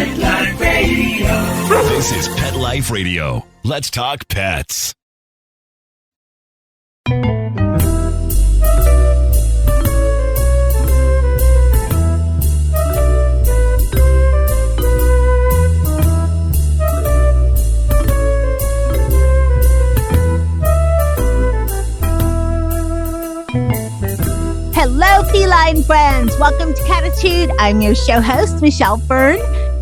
Pet Life Radio. This is Pet Life Radio. Let's talk pets. Hello, feline friends. Welcome to Cattitude. I'm your show host, Michelle Byrne.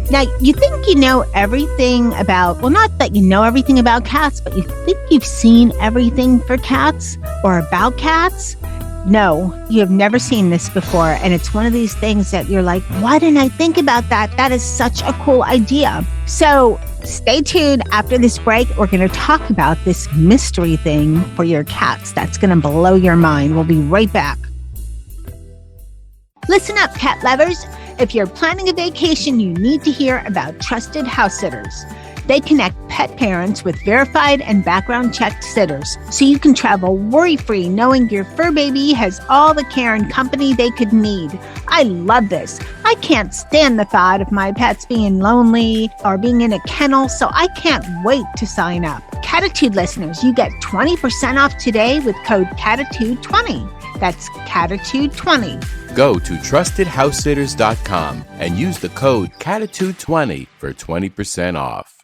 Now, you think you know everything about, well, not that you know everything about cats, but you think you've seen everything for cats or about cats? No, you have never seen this before. And it's one of these things that you're like, why didn't I think about that? That is such a cool idea. So stay tuned. After this break, we're going to talk about this mystery thing for your cats. That's going to blow your mind. We'll be right back. Listen up, cat lovers. If you're planning a vacation, you need to hear about trusted house sitters. They connect pet parents with verified and background checked sitters, so you can travel worry-free knowing your fur baby has all the care and company they could need. I love this. I can't stand the thought of my pets being lonely or being in a kennel, so I can't wait to sign up. Cattitude listeners, you get 20% off today with code Cattitude20. That's Cattitude20. Go to TrustedHouseSitters.com and use the code Cattitude20 for 20% off.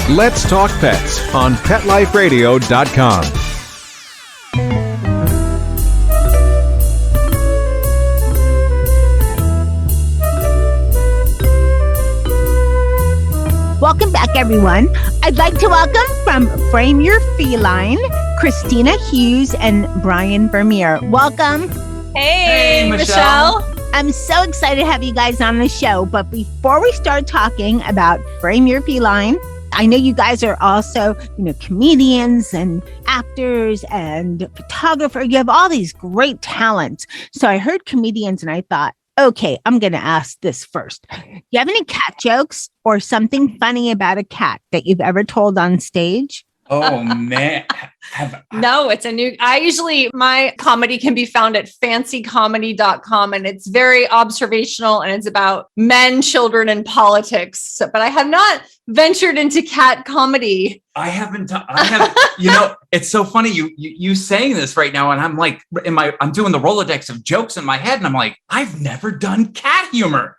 Let's Talk Pets on PetLifeRadio.com. Welcome back, everyone. I'd like to welcome from Frame Your Feline, Christina Hughes and Brian Vermeer. Welcome. Hey, Michelle. I'm so excited to have you guys on the show. But before we start talking about Frame Your Feline, I know you guys are also, comedians and actors and photographer. You have all these great talents. So I heard comedians and I thought, okay, I'm going to ask this first. Do you have any cat jokes or something funny about a cat that you've ever told on stage? Oh, man. No, it's a new, my comedy can be found at fancycomedy.com, and it's very observational and it's about men, children, and politics. But I have not ventured into cat comedy. I haven't, it's so funny you saying this right now. And I'm like, I'm doing the Rolodex of jokes in my head. And I'm like, I've never done cat humor.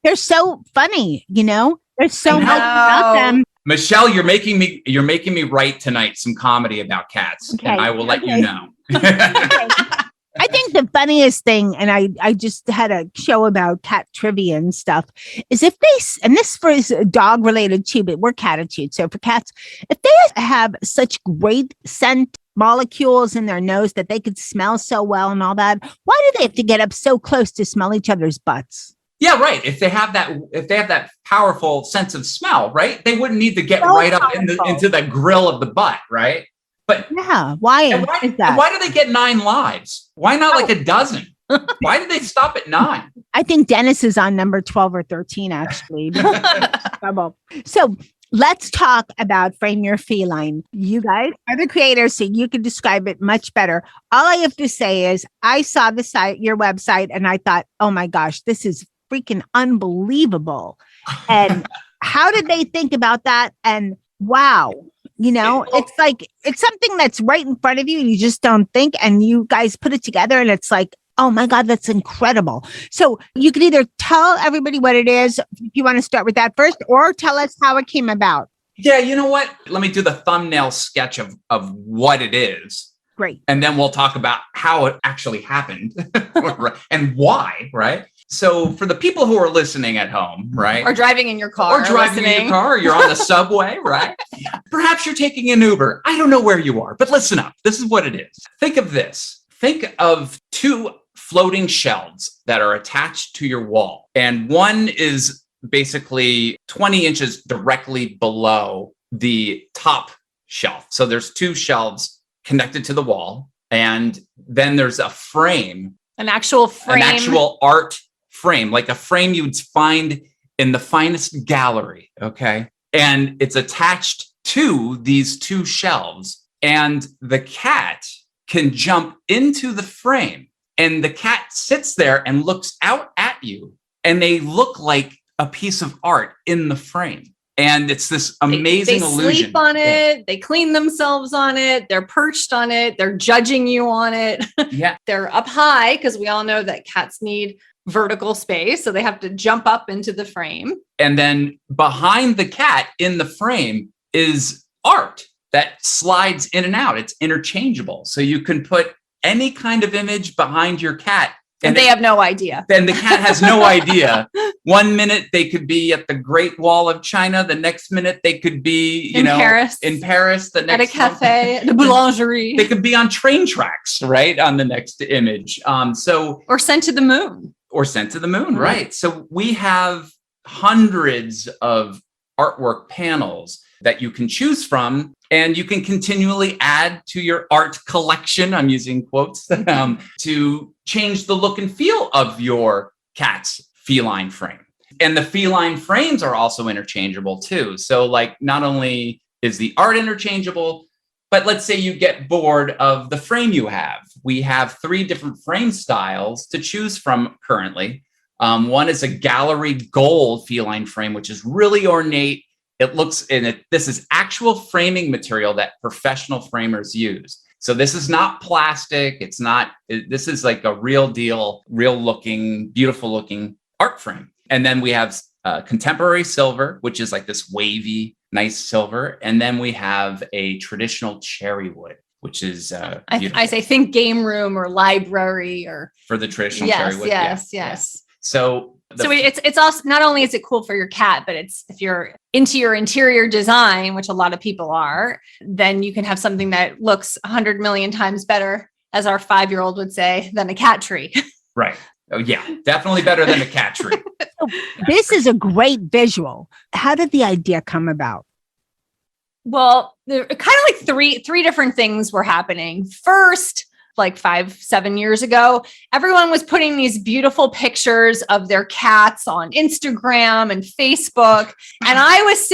They're so funny, There's so much about them. Michelle, you're making me write tonight some comedy about cats, okay, and I will let you know. I think the funniest thing, and I just had a show about cat trivia and stuff, is if they, and this is dog related too, but we're Cattitude. So for cats, if they have such great scent molecules in their nose that they could smell so well and all that, why do they have to get up so close to smell each other's butts? Yeah, right. If they have that powerful sense of smell, right? They wouldn't need to get right up into the grill of the butt, right? But yeah, why is that? And why do they get 9 lives? Why not like a dozen? Why did they stop at 9? I think Dennis is on number 12 or 13, actually. So let's talk about Frame Your Feline. You guys are the creators, so you can describe it much better. All I have to say is I saw your website, and I thought, oh my gosh, this is freaking unbelievable. And how did they think about that? And wow, it's like, it's something that's right in front of you and you just don't think, and you guys put it together and it's like, oh my God, that's incredible. So you can either tell everybody what it is, if you want to start with that first, or tell us how it came about. Yeah, you know what? Let me do the thumbnail sketch of what it is. Great. And then we'll talk about how it actually happened and why, right? So for the people who are listening at home, right? Or driving in your car. Or you're on the subway, right? Perhaps you're taking an Uber. I don't know where you are, but listen up. This is what it is. Think of this. Think of 2 floating shelves that are attached to your wall. And one is basically 20 inches directly below the top shelf. So there's 2 shelves connected to the wall. And then there's a frame. An actual art frame, like a frame you'd find in the finest gallery. Okay. And it's attached to these 2 shelves, and the cat can jump into the frame, and the cat sits there and looks out at you and they look like a piece of art in the frame. And it's this amazing illusion. They sleep on it. They clean themselves on it. They're perched on it. They're judging you on it. Yeah. They're up high because we all know that cats need vertical space. So they have to jump up into the frame. And then behind the cat in the frame is art that slides in and out. It's interchangeable. So you can put any kind of image behind your cat. And they have no idea. Then the cat has no idea. 1 minute they could be at the Great Wall of China. The next minute they could be, Paris. In Paris. The next at a cafe, at a boulangerie. They could be on train tracks, right? On the next image. Or sent to the moon. Right. So we have hundreds of artwork panels that you can choose from, and you can continually add to your art collection. I'm using quotes to change the look and feel of your cat's feline frame. And the feline frames are also interchangeable too. So like not only is the art interchangeable, but let's say you get bored of the frame you have. We have 3 different frame styles to choose from currently. One is a gallery gold feline frame, which is really ornate. It looks this is actual framing material that professional framers use. So this is not plastic. This is like a real deal, real looking, beautiful looking art frame. And then we have contemporary silver, which is like this wavy, nice silver. And then we have a traditional cherry wood, which is I say think game room or library or for the traditional cherry wood. Yes. So it's also not only is it cool for your cat, but it's if you're into your interior design, which a lot of people are, then you can have something that looks 100 million times better, as our 5-year-old would say, than a cat tree. Right. Oh yeah, definitely better than a cat tree. This is a great visual. How did the idea come about? Well, there kind of like three different things were happening. First, like 5-7 years ago, everyone was putting these beautiful pictures of their cats on Instagram and Facebook. And I was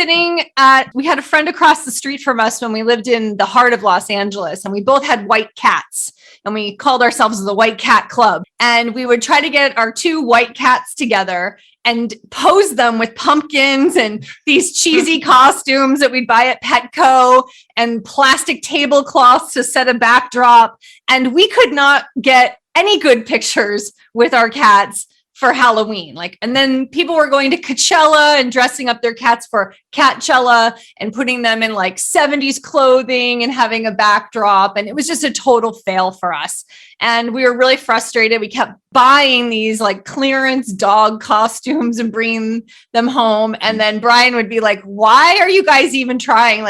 we had a friend across the street from us when we lived in the heart of Los Angeles, and we both had white cats. And we called ourselves the White Cat Club. And we would try to get our 2 white cats together and pose them with pumpkins and these cheesy costumes that we'd buy at Petco and plastic tablecloths to set a backdrop. And we could not get any good pictures with our cats for Halloween. And then people were going to Coachella and dressing up their cats for Catchella and putting them in like 70s clothing and having a backdrop. And it was just a total fail for us. And we were really frustrated. We kept buying these like clearance dog costumes and bringing them home. And then Brian would be like, why are you guys even trying?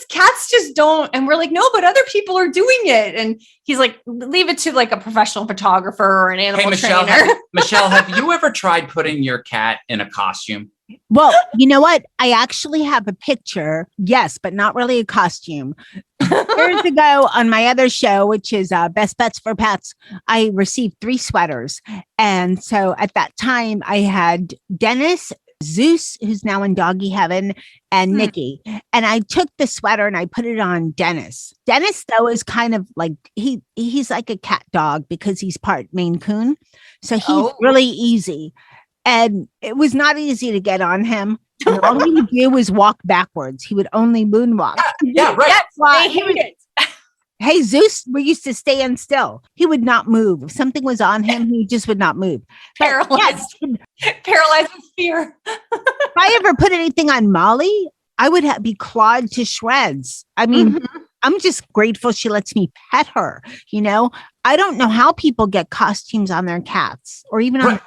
Cats just don't. And we're like, no, but other people are doing it. And he's like, leave it to like a professional photographer or an animal trainer. Michelle, have you ever tried putting your cat in a costume? Well, you know what? I actually have a picture. Yes, but not really a costume. Years ago on my other show, which is Best Bets for Pets, I received 3 sweaters. And so at that time I had Dennis, Zeus, who's now in doggy heaven, and Nikki. And I took the sweater and I put it on Dennis. Dennis, though, is kind of like, he's like a cat dog because he's part Maine Coon. So he's really easy. And it was not easy to get on him. And all he would do was walk backwards. He would only moonwalk. Yeah, right. That's why I hate it. Hey, Zeus, we used to stand still. He would not move. If something was on him, he just would not move. Paralyzed with fear. If I ever put anything on Molly, I would be clawed to shreds. I mean, I'm just grateful she lets me pet her. I don't know how people get costumes on their cats or even on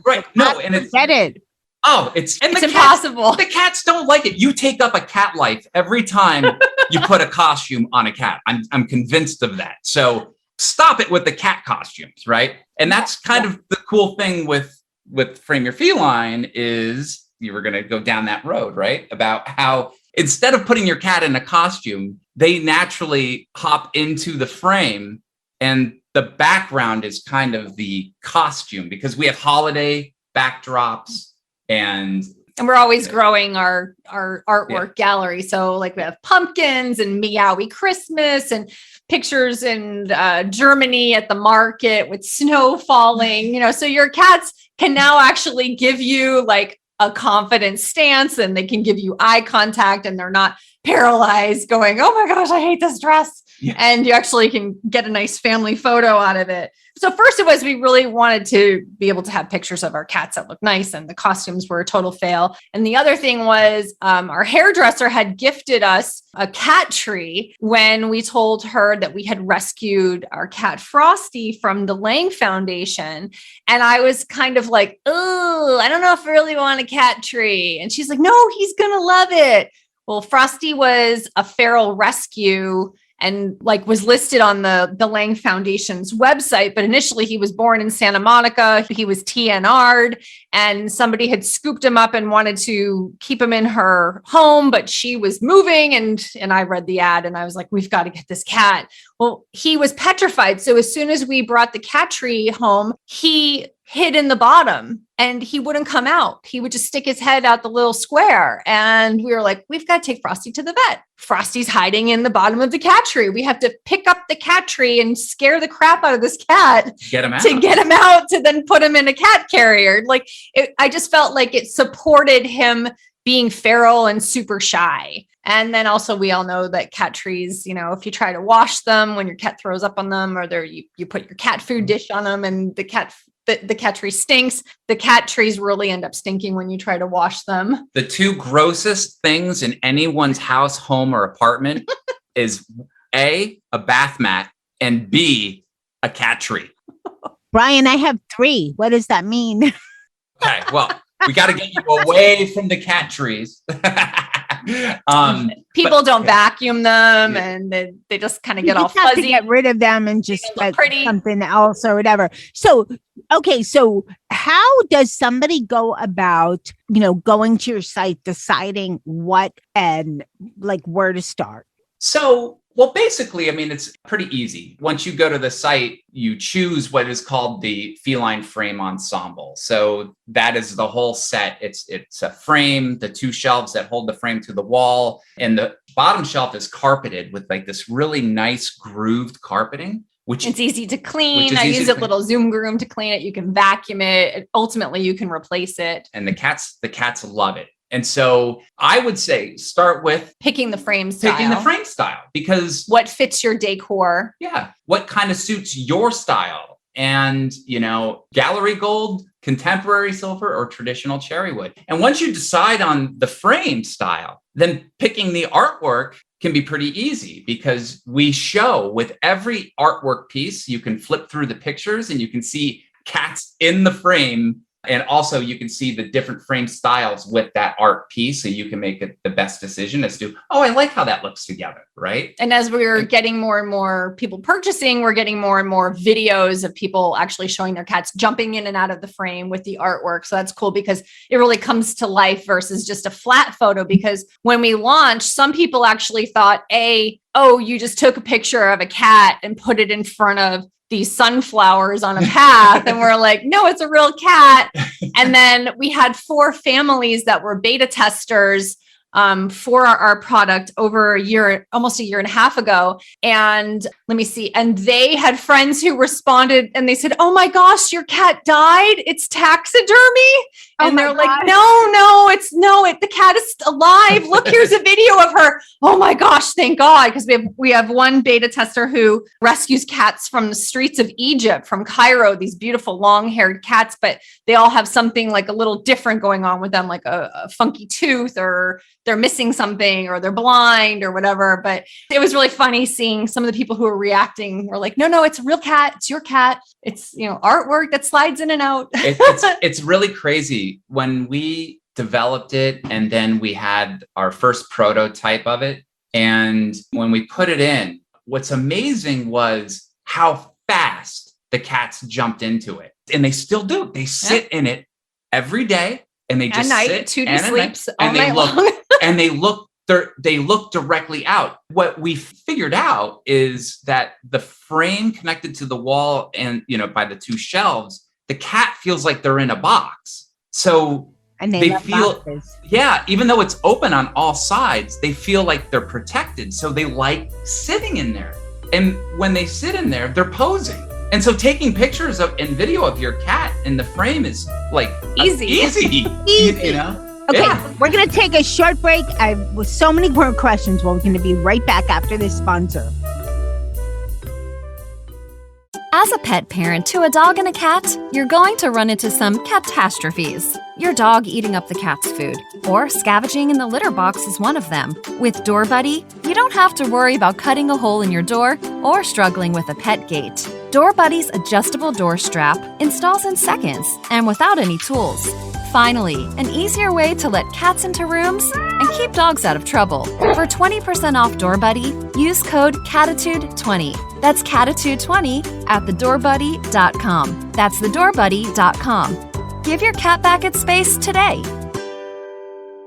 right. No, and it's get it. Oh, it's impossible. The cats don't like it. You take up a cat life every time you put a costume on a cat. I'm convinced of that. So stop it with the cat costumes, right? And that's kind of the cool thing with Frame Your Feline is you were going to go down that road, right? About how instead of putting your cat in a costume, they naturally hop into the frame and the background is kind of the costume because we have holiday backdrops. And we're always growing our artwork gallery. So like we have pumpkins and Meowie Christmas and pictures in Germany at the market with snow falling, so your cats can now actually give you like a confident stance, and they can give you eye contact, and they're not paralyzed going, oh my gosh, I hate this dress. Yeah. And you actually can get a nice family photo out of it. So first it was, we really wanted to be able to have pictures of our cats that look nice, and the costumes were a total fail. And the other thing was our hairdresser had gifted us a cat tree when we told her that we had rescued our cat Frosty from the Lang Foundation. And I was kind of like, oh, I don't know if I really want a cat tree. And she's like, no, he's going to love it. Well, Frosty was a feral rescue and like was listed on the Lang Foundation's website. But initially he was born in Santa Monica. He was TNR'd, and somebody had scooped him up and wanted to keep him in her home, but she was moving. And I read the ad and I was like, we've got to get this cat. Well, he was petrified. So as soon as we brought the cat tree home, he hid in the bottom and he wouldn't come out. He would just stick his head out the little square. And we were like, we've got to take Frosty to the vet. Frosty's hiding in the bottom of the cat tree. We have to pick up the cat tree and scare the crap out of this cat to get him out to then put him in a cat carrier. Like I just felt like it supported him being feral and super shy. And then also we all know that cat trees, you know, if you try to wash them when your cat throws up on them, or you put your cat food dish on them and the cat tree stinks, the cat trees really end up stinking when you try to wash them. The two grossest things in anyone's house, home, or apartment is A, a bath mat, and B, a cat tree. Brian, I have 3. What does that mean? Okay, well, we got to get you away from the cat trees. People don't vacuum them, and they just kind of get all have fuzzy. to get rid of them and just get pretty. something else or whatever. So, okay. So how does somebody go about, going to your site, deciding what and like where to start? So, well, basically, I mean, it's pretty easy. Once you go to the site, you choose what is called the feline frame ensemble. So that is the whole set. It's a frame, the 2 shelves that hold the frame to the wall, and the bottom shelf is carpeted with like this really nice grooved carpeting. Which it's easy to clean. I use a little Zoom broom to clean it. You can vacuum it. Ultimately, you can replace it. And the cats love it. And so I would say start with picking the frame style. Because what fits your decor? Yeah. What kind of suits your style? And, gallery gold, contemporary silver, or traditional cherry wood. And once you decide on the frame style, then picking the artwork can be pretty easy, because we show with every artwork piece, you can flip through the pictures and you can see cats in the frame. And also you can see the different frame styles with that art piece. So you can make the best decision as to, I like how that looks together. Right. And as we're getting more and more people purchasing, we're getting more and more videos of people actually showing their cats jumping in and out of the frame with the artwork. So that's cool, because it really comes to life versus just a flat photo. Because when we launched, some people actually thought, you just took a picture of a cat and put it in front of these sunflowers on a path. And we're like, no, it's a real cat. And then we had 4 families that were beta testers for our product over almost a year and a half ago. And let me see. And they had friends who responded and they said, oh my gosh, your cat died. It's taxidermy. And they're like, the cat is alive. Look, here's a video of her. Oh my gosh, thank God. Because we have one beta tester who rescues cats from the streets of Egypt, from Cairo, these beautiful long-haired cats, but they all have something like a little different going on with them, like a funky tooth, or they're missing something, or they're blind or whatever. But it was really funny seeing some of the people who were reacting were like, no, it's a real cat. It's your cat. It's, artwork that slides in and out. It's really crazy. When we developed it, and then we had our first prototype of it, and when we put it in, what's amazing was how fast the cats jumped into it. And they still do. They sit in it every day, and they just sit. Tootie sleeps all night long. And they look directly out. What we figured out is that the frame connected to the wall and, by the 2 shelves, the cat feels like they're in a box. So they feel, boxes. Yeah, even though it's open on all sides, they feel like they're protected. So they like sitting in there. And when they sit in there, they're posing. And so taking pictures of and video of your cat in the frame is like Easy. You know? Okay, Yeah. we're going to take a short break. With so many more questions, we're going to be right back after this sponsor. As a pet parent to a dog and a cat, you're going to run into some catastrophes. Your dog eating up the cat's food, or scavenging in the litter box is one of them. With Door Buddy, you don't have to worry about cutting a hole in your door or struggling with a pet gate. Door Buddy's adjustable door strap installs in seconds and without any tools. Finally, an easier way to let cats into rooms and keep dogs out of trouble. For 20% off Door Buddy, use code Cattitude20. That's Cattitude20 at thedoorbuddy.com. That's thedoorbuddy.com. Give your cat back its space today.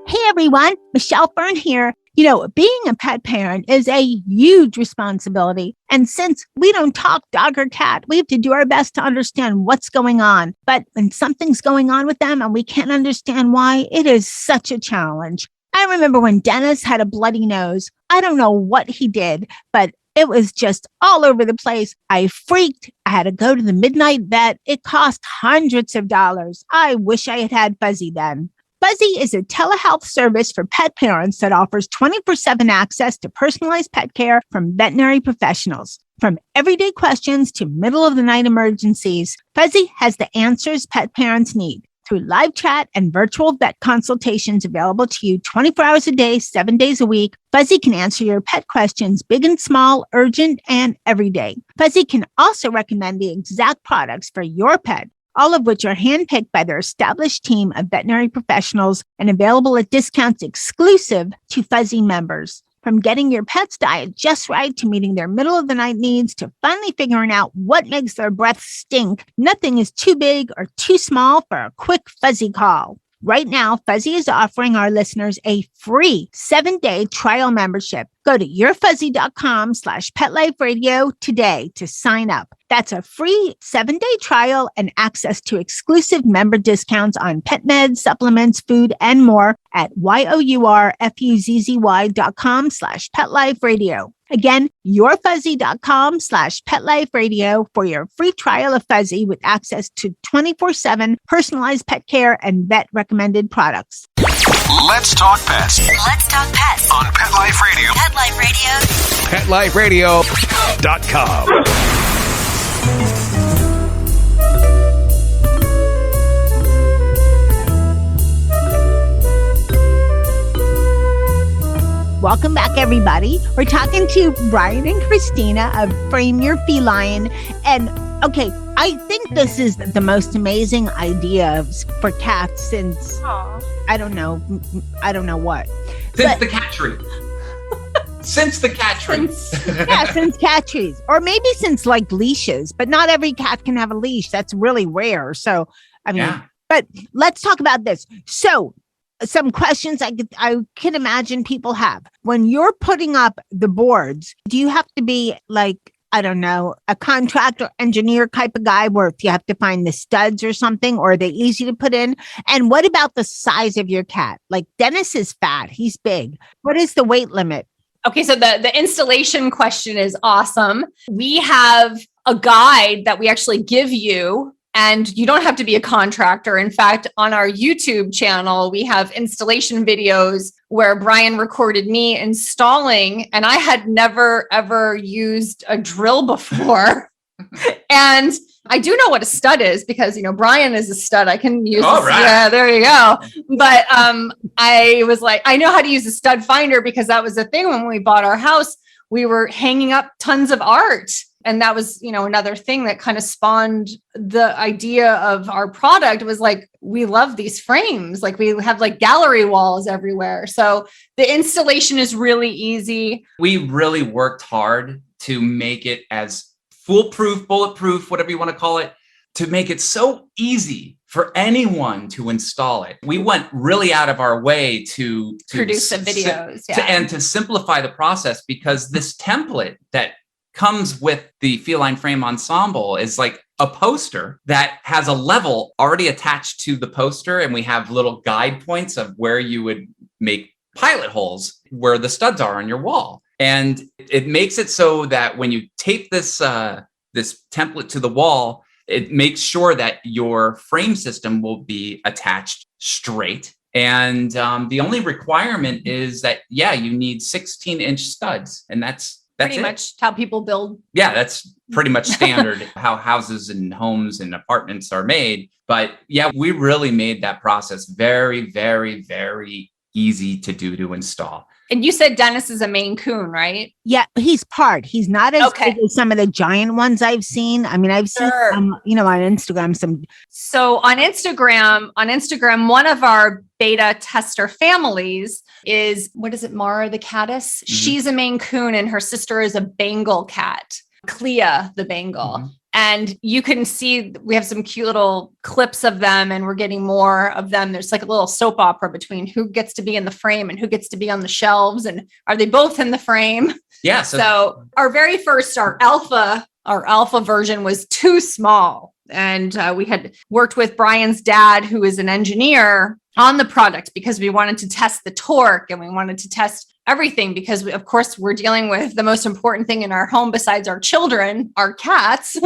Hey everyone, Michelle Fern here. You know, being a pet parent is a huge responsibility. And since we don't talk dog or cat, we have to do our best to understand what's going on. But when something's going on with them and we can't understand why, it is such a challenge. I remember when Dennis had a bloody nose. I don't know what he did, but it was just all over the place. I freaked. I had to go to the midnight vet. It cost hundreds of dollars. I wish I had had Fuzzy then. Fuzzy is a telehealth service for pet parents that offers 24/7 access to personalized pet care from veterinary professionals. From everyday questions to middle of the night emergencies, Fuzzy has the answers pet parents need. Through live chat and virtual vet consultations available to you 24 hours a day, 7 days a week, Fuzzy can answer your pet questions, big and small, urgent, and everyday. Fuzzy can also recommend the exact products for your pet, all of which are handpicked by their established team of veterinary professionals and available at discounts exclusive to Fuzzy members. From getting your pet's diet just right to meeting their middle of the night needs to finally figuring out what makes their breath stink, nothing is too big or too small for a quick Fuzzy call. Right now, Fuzzy is offering our listeners a free 7-day trial membership. Go to yourfuzzy.com/PetLifeRadio today to sign up. That's a free 7-day trial and access to exclusive member discounts on pet meds, supplements, food, and more at yourfuzzy.com/PetLifeRadio. Again, yourfuzzy.com/PetLifeRadio for your free trial of Fuzzy with access to 24/7 personalized pet care and vet recommended products. Let's talk pets Let's talk pets on Pet Life Radio. Pet Life Radio. PetLifeRadio.com. Welcome back, everybody. We're talking to Brian and Christina of Frame Your Feline. And okay, I think this is the most amazing idea for cats since, I don't know what. Since the cat tree. Since the cat tree. Since cat trees. Or maybe since like leashes, but not every cat can have a leash. That's really rare. So, I mean, But let's talk about this. So, some questions I can imagine people have. When you're putting up the boards, do you have to be like, I don't know, a contractor engineer type of guy where if you have to find the studs or something, or are they easy to put in? And what about the size of your cat? Like Dennis is fat. He's big. What is the weight limit? Okay, so the installation question is awesome. We have a guide that we actually give you, and you don't have to be a contractor. In fact, on our YouTube channel, we have installation videos where Brian recorded me installing, and I had never, ever used a drill before. And I do know what a stud is because, you know, Brian is a stud. I can use this. Right. Yeah, there you go. But I was like, I know how to use a stud finder because that was the thing when we bought our house. We were hanging up tons of art. And that was, you know, another thing that kind of spawned the idea of our product was like, we love these frames. Like we have like gallery walls everywhere. So the installation is really easy. We really worked hard to make it as foolproof, bulletproof, whatever you want to call it, to make it so easy for anyone to install it. We went really out of our way to produce the videos and to simplify the process, because this template that comes with the Feline Frame Ensemble is like a poster that has a level already attached to the poster. And we have little guide points of where you would make pilot holes where the studs are on your wall. And it makes it so that when you tape this this template to the wall, it makes sure that your frame system will be attached straight. And the only requirement is that, you need 16-inch studs. And that's pretty much how people build. Yeah, that's pretty much standard how houses and homes and apartments are made. But we really made that process very, very, very easy to do, to install. And you said Dennis is a Maine Coon, right? Yeah, he's part. He's not as big as some of the giant ones I've seen. I mean, I've seen, on Instagram some. So on Instagram, one of our beta tester families is, what is it, Mara the caddis? Mm-hmm. She's a Maine Coon and her sister is a Bengal cat, Clea the Bengal. Mm-hmm. And you can see we have some cute little clips of them and we're getting more of them. There's like a little soap opera between who gets to be in the frame and who gets to be on the shelves. And are they both in the frame? Yeah. So our very first, our alpha version was too small. And we had worked with Brian's dad, who is an engineer, on the product because we wanted to test the torque and we wanted to test everything because of course we're dealing with the most important thing in our home besides our children, our cats.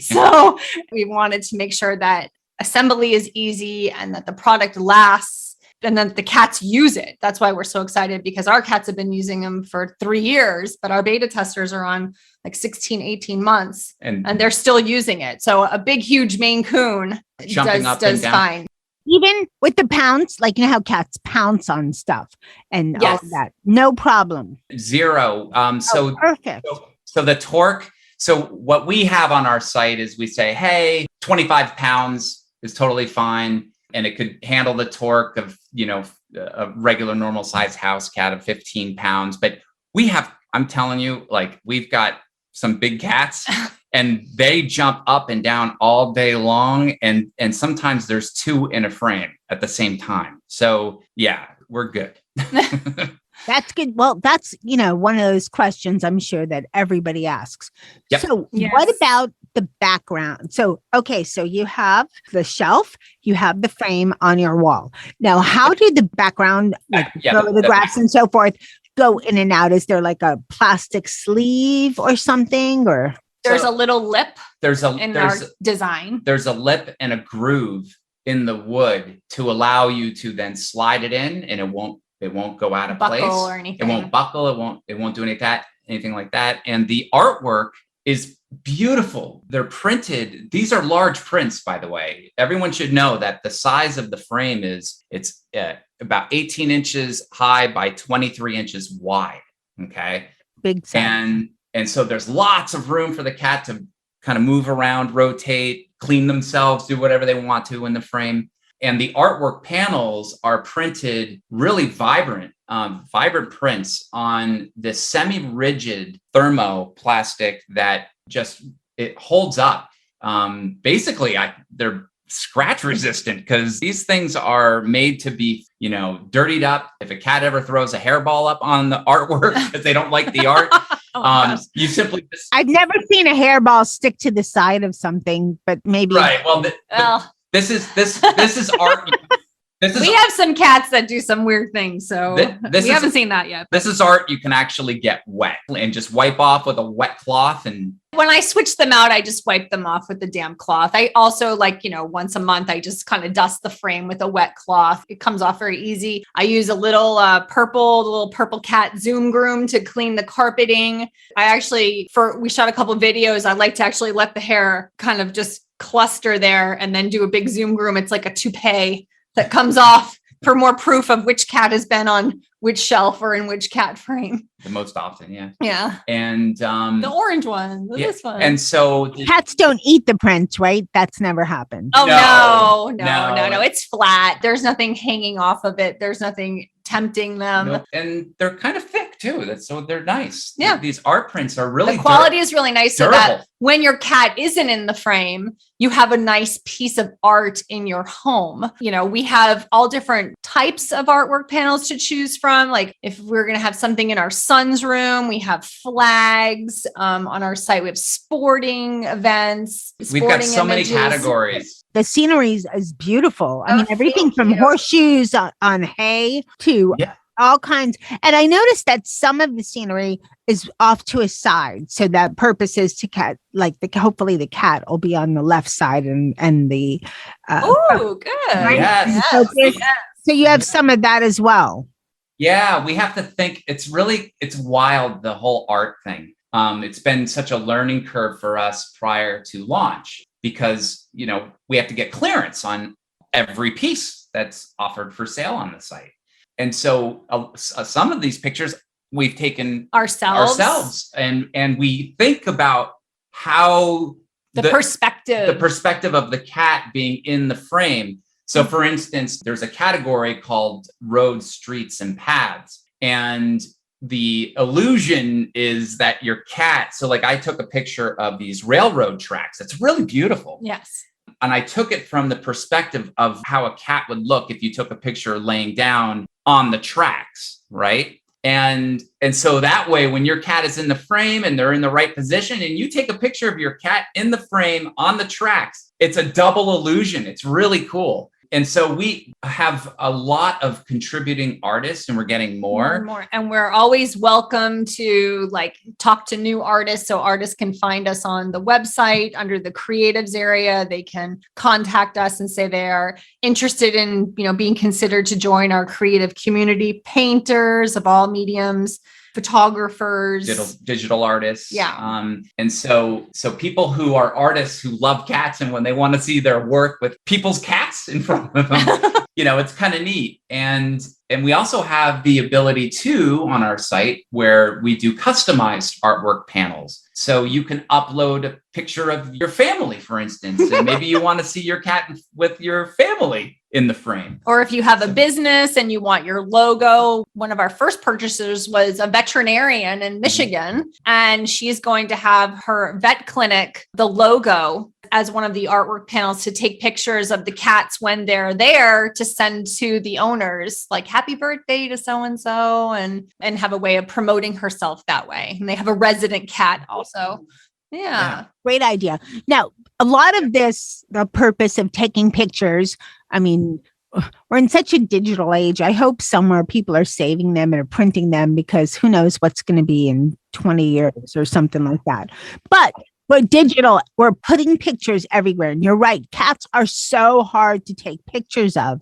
So we wanted to make sure that assembly is easy and that the product lasts and that the cats use it. That's why we're so excited, because our cats have been using them for 3 years, but our beta testers are on like 16, 18 months and they're still using it. So a big, huge Maine Coon does fine. Even with the pounce, like, how cats pounce on stuff and all of that. No problem. Zero. So perfect. So the torque. So what we have on our site is we say, hey, 25 pounds is totally fine. And it could handle the torque of, a regular normal size house cat of 15 pounds. But I'm telling you, like, we've got some big cats. And they jump up and down all day long. And sometimes there's two in a frame at the same time. So we're good. That's good. Well, that's, one of those questions I'm sure that everybody asks. Yep. So what about the background? So you have the shelf, you have the frame on your wall. Now, how do the background, photographs and so forth, go in and out? Is there like a plastic sleeve or something, or? There's a little lip in our design. There's a lip and a groove in the wood to allow you to then slide it in, and it won't go out of place or anything. It won't buckle. It won't do anything like that. And the artwork is beautiful. They're printed. These are large prints, by the way. Everyone should know that the size of the frame it's about 18 inches high by 23 inches wide. Okay. Big size. And so there's lots of room for the cat to kind of move around, rotate, clean themselves, do whatever they want to in the frame. And the artwork panels are printed really vibrant prints on this semi-rigid thermoplastic that it holds up. Basically, they're scratch resistant because these things are made to be, dirtied up. If a cat ever throws a hairball up on the artwork because they don't like the art, you simply I've never seen a hairball stick to the side of something, but maybe right. Well, this is art. We have some cats that do some weird things, so we haven't seen that yet. This is art you can actually get wet and just wipe off with a wet cloth. And when I switch them out, I just wipe them off with the damp cloth. I also once a month, I just kind of dust the frame with a wet cloth. It comes off very easy. I use a little purple cat Zoom Groom to clean the carpeting. We shot a couple of videos. I like to actually let the hair kind of just cluster there and then do a big Zoom Groom. It's like a toupee that comes off for more proof of which cat has been on which shelf or in which cat frame. The most often, yeah. Yeah. And the orange one, this one. And so cats don't eat the prints, right? That's never happened. Oh, no. It's flat. There's nothing hanging off of it. There's nothing tempting them. Nope. And they're kind of thick too. So they're nice. Yeah. These art prints are really the quality is really nice durable. So that when your cat isn't in the frame, you have a nice piece of art in your home. We have all different types of artwork panels to choose from. Like if we're going to have something in our son's room, we have flags on our site. We have sporting events. We've got so many categories. The scenery is beautiful. I mean, everything from horseshoes on hay to all kinds. And I noticed that some of the scenery is off to a side. So that purpose is to hopefully the cat will be on the left side and the good. Yes. So you have some of that as well. Yeah, we have to think. It's wild, the whole art thing. It's been such a learning curve for us prior to launch because, we have to get clearance on every piece that's offered for sale on the site. And so some of these pictures we've taken ourselves and we think about how the perspective of the cat being in the frame. So for instance, there's a category called roads, streets, and paths. And the illusion is that your cat, so like I took a picture of these railroad tracks. It's really beautiful. Yes. And I took it from the perspective of how a cat would look if you took a picture laying down on the tracks, right? And so that way, when your cat is in the frame and they're in the right position and you take a picture of your cat in the frame on the tracks, it's a double illusion. It's really cool. And so we have a lot of contributing artists and we're getting more. And we're always welcome to talk to new artists. So artists can find us on the website under the creatives area. They can contact us and say they are interested in, being considered to join our creative community. Painters of all mediums, photographers, digital artists. Yeah. And so people who are artists who love cats and when they want to see their work with people's cats in front of them, it's kind of neat. And we also have the ability on our site where we do customized artwork panels. So you can upload a picture of your family, for instance, and maybe you want to see your cat with your family in the frame. Or if you have a business and you want your logo, one of our first purchasers was a veterinarian in Michigan, and she's going to have her vet clinic, the logo as one of the artwork panels to take pictures of the cats when they're there to send to the owners, like happy birthday to so-and-so, and have a way of promoting herself that way. And they have a resident cat also. Yeah. Great idea. Now, a lot of this, the purpose of taking pictures, we're in such a digital age. I hope somewhere people are saving them and are printing them because who knows what's going to be in 20 years or something like that. But we're digital. We're putting pictures everywhere. And you're right. Cats are so hard to take pictures of.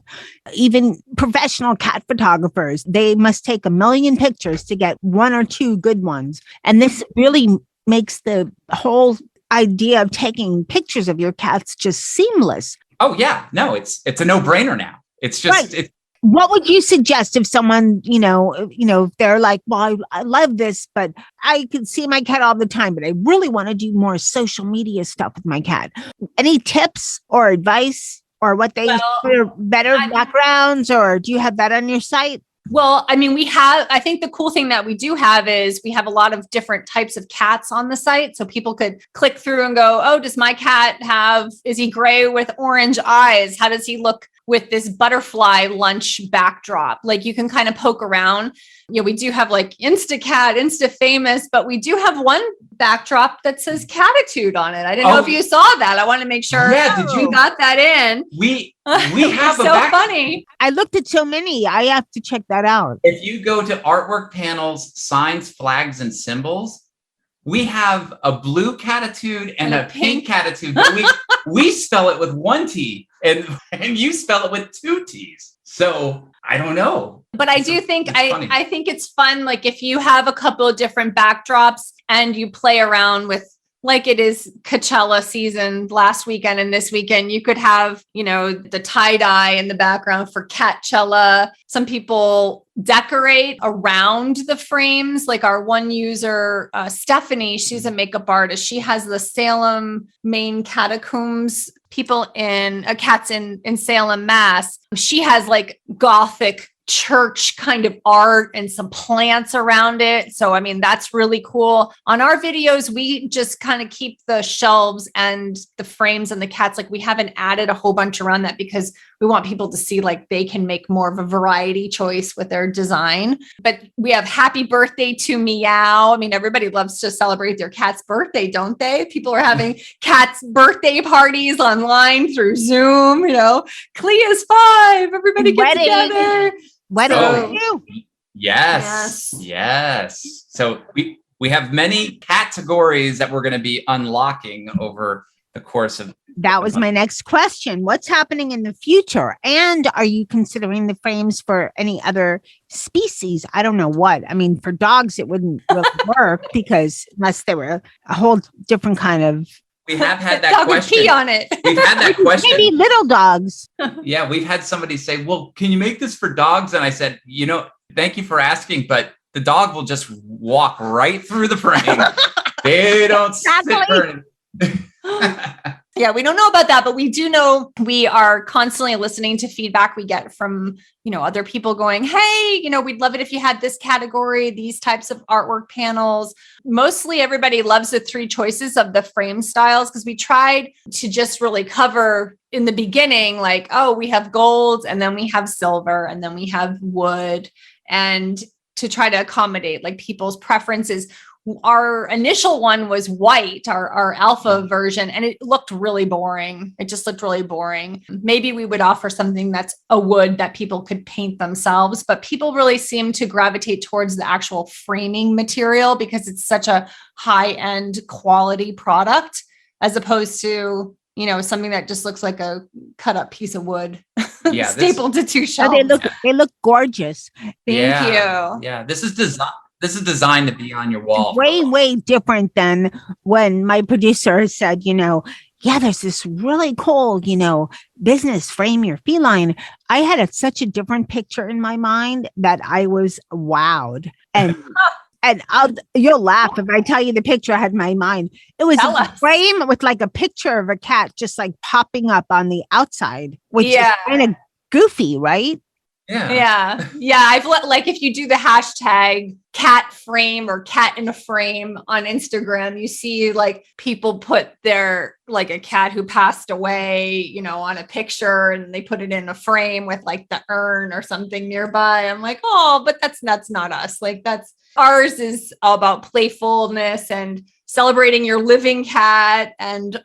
Even professional cat photographers, they must take 1 million pictures to get 1 or 2 good ones. And this really makes the whole idea of taking pictures of your cats just seamless. Oh yeah, no, it's a no-brainer now. It's just right. What would you suggest if someone, if they're like, well, I love this, but I can see my cat all the time, but I really want to do more social media stuff with my cat. Any tips or advice or what they for better backgrounds, or do you have that on your site? Well, I think the cool thing that we do have is we have a lot of different types of cats on the site. So people could click through and go, oh, does my cat is he gray with orange eyes? How does he look with this butterfly lunch backdrop? Like you can kind of poke around. We do have like Instacat, Insta Famous, but we do have one backdrop that says Cattitude on it. I didn't know if you saw that. I want to make sure did you got that in. We have funny. I looked at so many. I have to check that out. If you go to artwork panels, signs, flags, and symbols, we have a blue Cattitude and a pink Cattitude. But we spell it with 1 T and you spell it with 2 T's. So I don't know. But I do think I think it's fun. Like if you have a couple of different backdrops and you play around with, like it is Coachella season last weekend and this weekend, you could have, the tie-dye in the background for Catchella. Some people decorate around the frames. Like our one user, Stephanie, she's a makeup artist. She has the Salem, Maine catacombs, people in cats in Salem, Mass. She has like Gothic church kind of art and some plants around it. So, that's really cool. On our videos, we just kind of keep the shelves and the frames and the cats. Like we haven't added a whole bunch around that because we want people to see like they can make more of a variety choice with their design. But we have happy birthday to Meow. Everybody loves to celebrate their cat's birthday, don't they? People are having cats' birthday parties online through Zoom, Clea's 5, everybody get together. What so, Yes. So we have many categories that we're going to be unlocking over the course of. That was my next question. What's happening in the future? And are you considering the frames for any other species? I don't know what. I mean, for dogs, it wouldn't really work because unless they were a whole different kind of. We have had that dog question. would pee on it. We've had that question. Maybe little dogs. Yeah, we've had somebody say, well, can you make this for dogs? And I said, thank you for asking, but the dog will just walk right through the frame. They don't sit for Yeah, we don't know about that, but we do know we are constantly listening to feedback we get from, other people going, hey, we'd love it if you had this category, these types of artwork panels. Mostly everybody loves the 3 choices of the frame styles because we tried to just really cover in the beginning, like, oh, we have gold and then we have silver and then we have wood, and to try to accommodate like people's preferences. Our initial one was white, our alpha version, and it looked really boring. It just looked really boring. Maybe we would offer something that's a wood that people could paint themselves, but people really seem to gravitate towards the actual framing material because it's such a high-end quality product as opposed to, something that just looks like a cut up piece of wood stapled to 2 shelves. They look gorgeous. Thank you. Yeah, this is designed to be on your wall. Way different than when my producer said, there's this really cool, business frame your feline. I had such a different picture in my mind that I was wowed. And you'll laugh if I tell you the picture I had in my mind. It was a frame with like a picture of a cat just like popping up on the outside, which is kind of goofy, right? Yeah. I've like if you do the hashtag cat frame or cat in a frame on Instagram, you see like people put their like a cat who passed away, on a picture and they put it in a frame with like the urn or something nearby. I'm like, oh, but that's not us. Like ours is all about playfulness and celebrating your living cat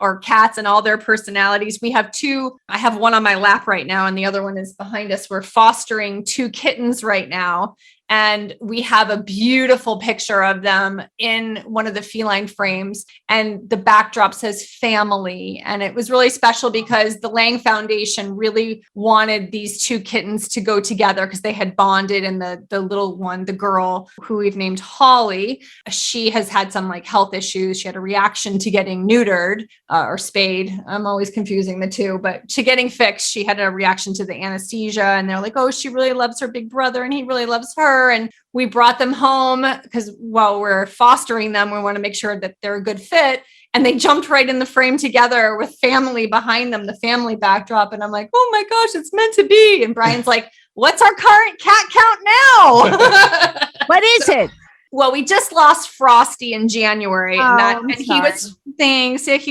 or cats and all their personalities. We have 2. I have one on my lap right now, and the other one is behind us. We're fostering 2 kittens right now. And we have a beautiful picture of them in one of the feline frames. And the backdrop says family. And it was really special because the Lang Foundation really wanted these 2 kittens to go together because they had bonded. And the little one, the girl who we've named Holly, she has had some like health issues. She had a reaction to getting neutered or spayed. I'm always confusing the 2, but to getting fixed, she had a reaction to the anesthesia. And they're like, oh, she really loves her big brother and he really loves her. And we brought them home because while we're fostering them, we want to make sure that they're a good fit. And they jumped right in the frame together with family behind them, the family backdrop. And I'm like, oh my gosh, it's meant to be. And Brian's like, what's our current cat count now? What is it? Well, we just lost Frosty in January, he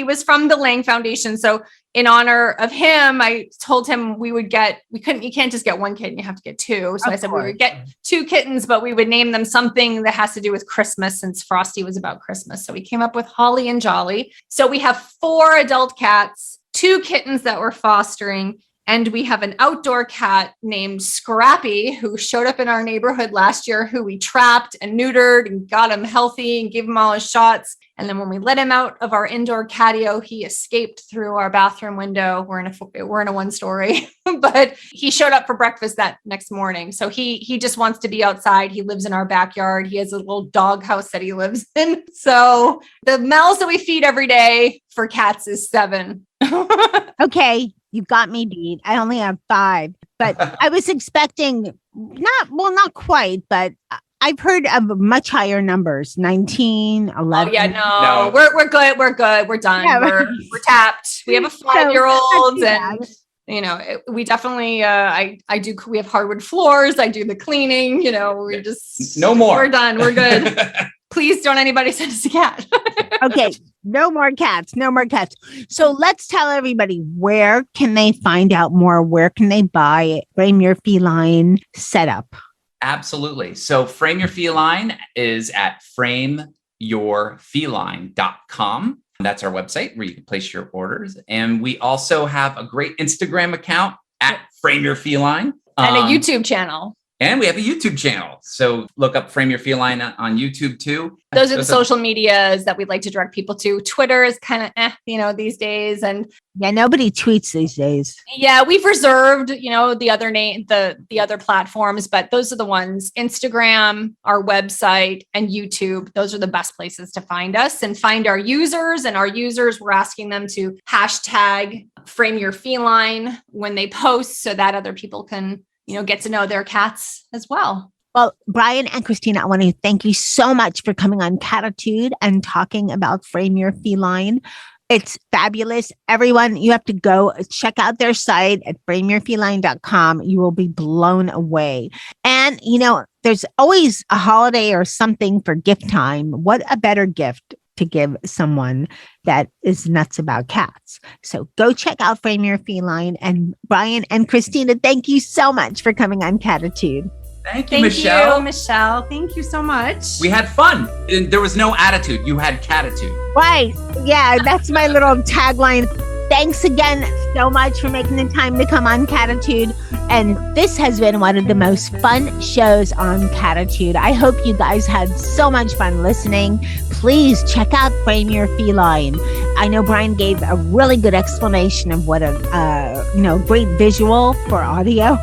was from the Lang Foundation. So in honor of him, I told him you can't just get 1 kitten, you have to get 2. So I said we would get 2 kittens, but we would name them something that has to do with Christmas since Frosty was about Christmas. So we came up with Holly and Jolly. So we have 4 adult cats, 2 kittens that we're fostering. And we have an outdoor cat named Scrappy who showed up in our neighborhood last year, who we trapped and neutered and got him healthy and gave him all his shots. And then when we let him out of our indoor catio, he escaped through our bathroom window. We're in a 1-story, but he showed up for breakfast that next morning. So he just wants to be outside. He lives in our backyard. He has a little dog house that he lives in. So the mouths that we feed every day for cats is 7. Okay. You got me beat. I only have 5, but I was expecting not quite, but I've heard of much higher numbers, 19, 11. Oh, yeah, no. We're good. We're good. We're done. Yeah, we're tapped. We have a 5-year-old and we definitely, we have hardwood floors. I do the cleaning, we're just, no more. We're done. We're good. Please don't anybody send us a cat. Okay. No more cats. So let's tell everybody, where can they find out more? Where can they buy Frame Your Feline setup? Absolutely. So Frame Your Feline is at frameyourfeline.com. That's our website where you can place your orders. And we also have a great Instagram account at Frame Your Feline. And a YouTube channel. And we have a YouTube channel. So look up Frame Your Feline on YouTube too. Those are the social medias that we'd like to direct people to. Twitter is kind of, these days. And yeah, nobody tweets these days. Yeah, we've reserved, the other platforms, but those are the ones: Instagram, our website, and YouTube. Those are the best places to find us and find our users. And our users, we're asking them to hashtag Frame Your Feline when they post so that other people can, get to know their cats as well. Well, Brian and Christina, I want to thank you so much for coming on Cattitude and talking about Frame Your Feline. It's fabulous. Everyone, you have to go check out their site at frameyourfeline.com. You will be blown away. And, there's always a holiday or something for gift time. What a better gift to give someone that is nuts about cats. So go check out Frame Your Feline. And Brian and Christina, thank you so much for coming on Cattitude. Thank you, Michelle. Michelle. Thank you so much. We had fun. There was no attitude. You had Cattitude. Right. Yeah, that's my little tagline. Thanks again so much for making the time to come on Cattitude. And this has been one of the most fun shows on Cattitude. I hope you guys had so much fun listening. Please check out Frame Your Feline. I know Brian gave a really good explanation of what a great visual for audio,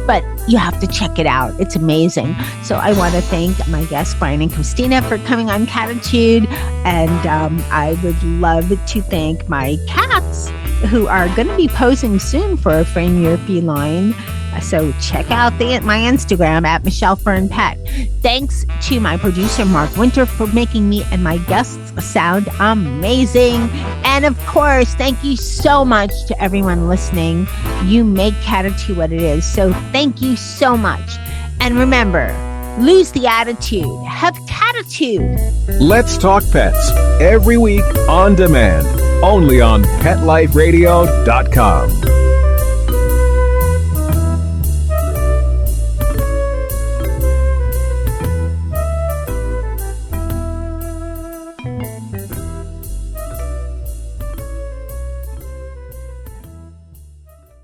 but you have to check it out. It's amazing. So I want to thank my guests, Brian and Christina, for coming on Cattitude. And I would love to thank my cats who are going to be posing soon for Frame Your Feline. So check out my Instagram at Michelle Fern Pet. Thanks to my producer, Mark Winter, for making me and my guests sound amazing. And of course, thank you so much to everyone listening. You make Cattitude what it is. So thank you so much. And remember, lose the attitude. Have Cattitude. Let's Talk Pets every week on demand, only on PetLifeRadio.com.